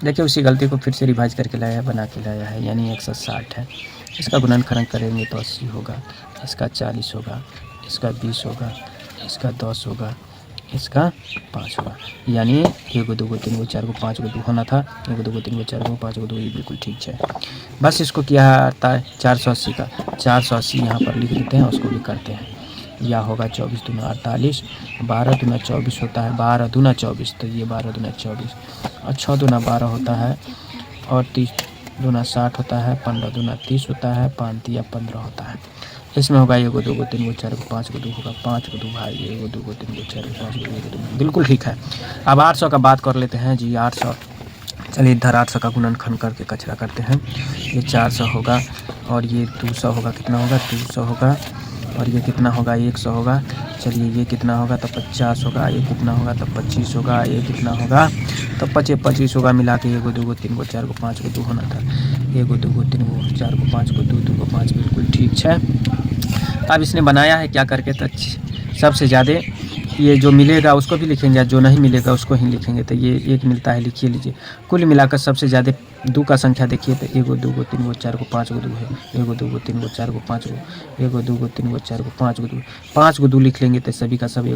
देखिए उसी गलती को फिर से रिवाइज करके लाया है, बना के लाया है, यानी 160 है। इसका गुणनखंड करेंगे तो 80 होगा, इसका 40 होगा, इसका 20 होगा, इसका 10 होगा, इसका 5 होगा। यानी 1 2 3 4 5 2 होना था, 1 2 3 4 5 2, ये बिल्कुल ठीक है। बस इसको क्या आता है 480 का 480 यहाँ पर लिख देते हैं, उसको भी करते हैं। या होगा 24 दूना 48, 12 दूना 24 होता है, 12 दूना 24, तो ये 12 दूना 24, और 6 दूना 12 होता है, और 30 दूना 60 होता है, 15 दूना 30 होता है, 5 तिया 15 होता है। इसमें होगा 1 2 3 4 5 2 होगा, 5 2 भाई 1 2 3 4 5 2, बिल्कुल ठीक है। अब 800 का बात कर लेते हैं जी। 800, चलिए इधर 800 का गुणनखंड करके कचरा करते हैं। ये 400 होगा, और ये 200 होगा, कितना होगा 200 होगा, और ये कितना होगा 100 होगा। चलिए ये कितना होगा तो 50 होगा, ये कितना होगा तो 25 होगा, ये कितना होगा तो 25 होगा। मिला के 1 2 3 4 5 2 होना था, 1 2 3 4 5 2 2 5, बिल्कुल ठीक है। अब इसने बनाया है क्या करके, तो सबसे ज़्यादा ये जो मिलेगा उसको भी लिखेंगे, जो नहीं मिलेगा उसको ही लिखेंगे। तो ये 1 मिलता है, लिखिए लीजिए। कुल मिलाकर सबसे ज़्यादा 2 का संख्या देखिए तो 1 2 3 4 5 2 है, 1 2 3 4 5 2, 1 2 3 4 5 2, 5 2 लिख लेंगे तो सभी का सब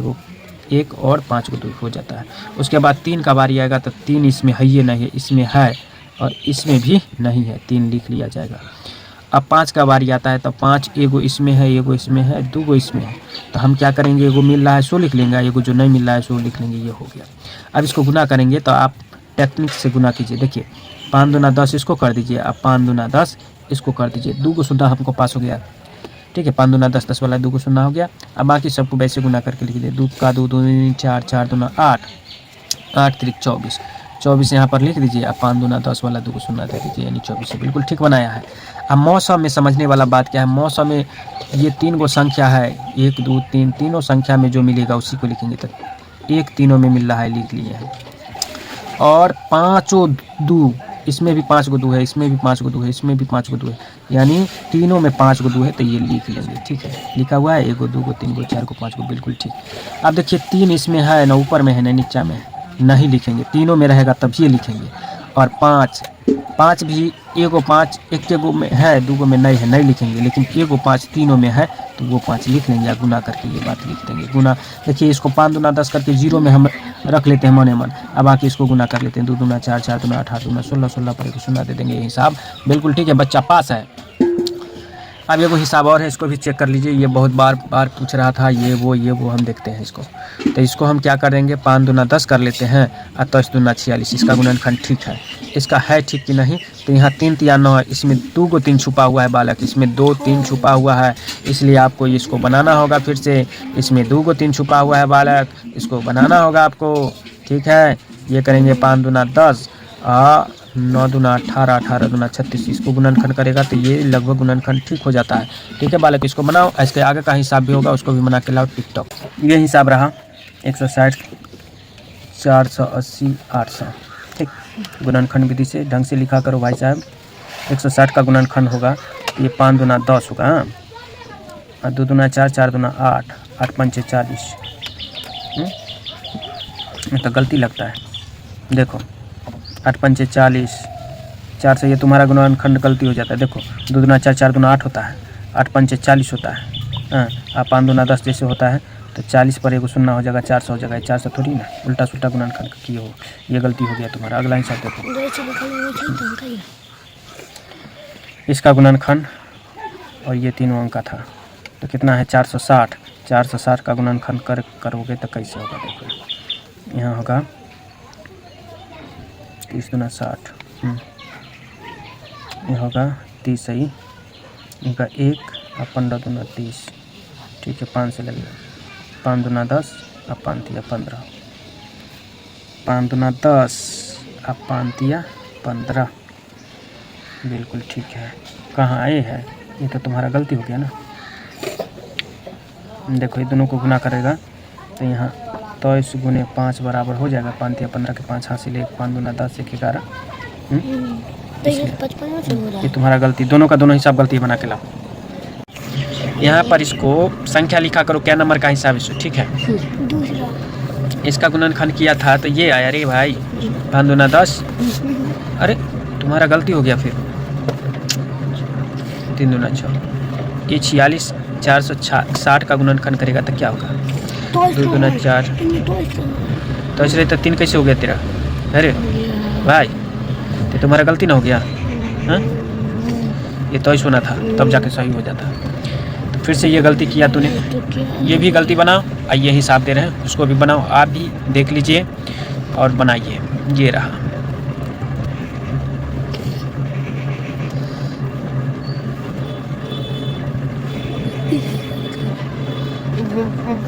1 और 5 2 हो जाता है। उसके बाद 3 का बारी आएगा तो 3 इसमें है ये नहीं है, इसमें है और इसमें भी नहीं है, 3 लिख लिया जाएगा। अब 5 का बारी आता है तो 5 एगो इसमें है, एगो इसमें है, 2 गो इसमें है, तो हम क्या करेंगे, एगो मिल रहा है सो लिख लेंगे, एगो जो नहीं मिल रहा है सो लिख लेंगे, ये हो गया। अब इसको गुना करेंगे तो आप टेक्निक से गुना कीजिए। देखिए 5 दूना 10 इसको कर दीजिए, अब 5 दूना 10 इसको कर दीजिए, 2 गो सुना हमको पास हो गया, ठीक है। 5 दूना 10, 10 वाला 2 गो सुना हो गया। अब बाकी सबको वैसे गुना करके लिख दीजिए। 2 का 2 2 4, 4 दूना 8, 8 3 24, 24 यहाँ पर लिख दीजिए। अब 5 दूना 10 वाला 2 को सुना दे दीजिए, यानी 24 से बिल्कुल ठीक बनाया है। अब मौसम में समझने वाला बात क्या है, मौसम में ये 3 गो संख्या है, 1 2 3, तीनों संख्या में जो मिलेगा उसी को लिखेंगे। तो 1 तीनों में मिल रहा है, लिख लिए हैं। और 5 2, इसमें भी 5 गो 2 है, इसमें भी 5 गो 2 है, इसमें भी 5 गो 2 है, यानी तीनों में 5 गो 2 है, तो ये लिख लेंगे, ठीक है। लिखा हुआ है 1 2 3 4 5 गो, बिल्कुल ठीक। अब देखिए 3 इसमें है ना, ऊपर में है ना नीचा में है, नहीं लिखेंगे, तीनों में रहेगा तब ये लिखेंगे। और 5 भी, एगो 5 एक गो में है, 2 गो में नहीं है, नहीं लिखेंगे, लेकिन एगो 5 तीनों में है तो वो 5 लिख लेंगे, या गुना करके ये बात लिख देंगे। गुना देखिए, इसको 5 दूना 10 करके 0 में हम रख लेते हैं मने मन। अब बाकी इसको गुना कर लेते हैं, 2 दूना 4, 4 दूना 8, 8 दूना 16, 16 पर एक सुना दे देंगे, हिसाब बिल्कुल ठीक है, बच्चा पास है। अब ये वो हिसाब और है, इसको भी चेक कर लीजिए, ये बहुत बार पूछ रहा था, ये वो हम देखते हैं इसको। तो इसको हम क्या करेंगे, 5 दूना 10 कर लेते हैं, और 10 दूना 46, इसका गुणनखंड ठीक है। इसका है ठीक कि नहीं, तो यहाँ 3 तिया 9 है, इसमें 2 को 3 छुपा हुआ है बालक, इसमें 2 3 छुपा हुआ है, इसलिए आपको इसको बनाना होगा फिर से। इसमें 2 को 3 छुपा हुआ है बालक, इसको बनाना होगा आपको, ठीक है। ये करेंगे 5 दूना 10, 9 दूना 18, 18 दूना 36, इसको गुणनखंड करेगा तो ये लगभग गुणनखंड ठीक हो जाता है, ठीक है बालक। इसको बनाओ, इसके आगे का हिसाब भी होगा, उसको भी बना के लाओ टिकटॉक। ये हिसाब रहा 160, 480, 800, ठीक। गुणनखंड विधि से ढंग से लिखा करो भाई साहब। 160 का गुणनखंड होगा, ये 5 दूना 10 होगा, हाँ, 2 दूना 4, 4 दूना 8, 8 पंचे 40, तो गलती लगता है, देखो 8 पंचे 40, 4 से ये तुम्हारा गुणनखंड गलती हो जाता है। देखो 2 दूना 4, 4 दूना 8 होता है, 8 पंचे 40 होता है, हाँ। आप 5 दूना 10 जैसे होता है, तो 40 पर एगो सुनना हो जाएगा, 400 हो जाएगा, 400 थोड़ी ना, उल्टा सुल्टा गुणनखंड किए हो, ये गलती हो गया तुम्हारा। अगला हिसाब देखो, इसका गुणनखंड और ये तीनों अंक का था, तो कितना है 460, 460 का गुणनखंड करोगे तो कैसे होगा, देखो यहाँ होगा 30 दूना 60, ये होगा 30 सही, इनका 1 और 15 दूना 30, ठीक है। 5 से लगेगा, 5 दूना 10 और 5 तिया 15, 5 दूना 10 और 5 तिया 15, बिल्कुल ठीक है। कहाँ आए है, ये तो तुम्हारा गलती हो गया ना। देखो ये दोनों को गुना करेगा तो यहाँ 23 गुने 5 बराबर हो जाएगा, 5 तिया 15 के 5 हासिल 1, 5 दूना 10, 1 11, ये तुम्हारा गलती, दोनों का दोनों हिसाब गलती बना के लाओ। यहाँ पर इसको संख्या लिखा करो, क्या नंबर का हिसाब इसको, ठीक है। इसका गुणनखंड किया था तो ये आया रे भाई, 5 दूना 10, अरे तुम्हारा गलती हो गया फिर। 3 दूना 6, ये 46 460 का गुणनखंड करेगा तो क्या होगा? 2 दूना 4, तो इसलिए तो 3 कैसे हो गया तेरा? अरे भाई तो तुम्हारा गलती ना हो गया? हाँ, ये तो होना था तब जाके सही हो जाता। तो फिर से ये गलती किया तूने। ये भी गलती बनाओ, ये हिसाब दे रहे हैं, उसको भी बनाओ। आप भी देख लीजिए और बनाइए। ये रहा।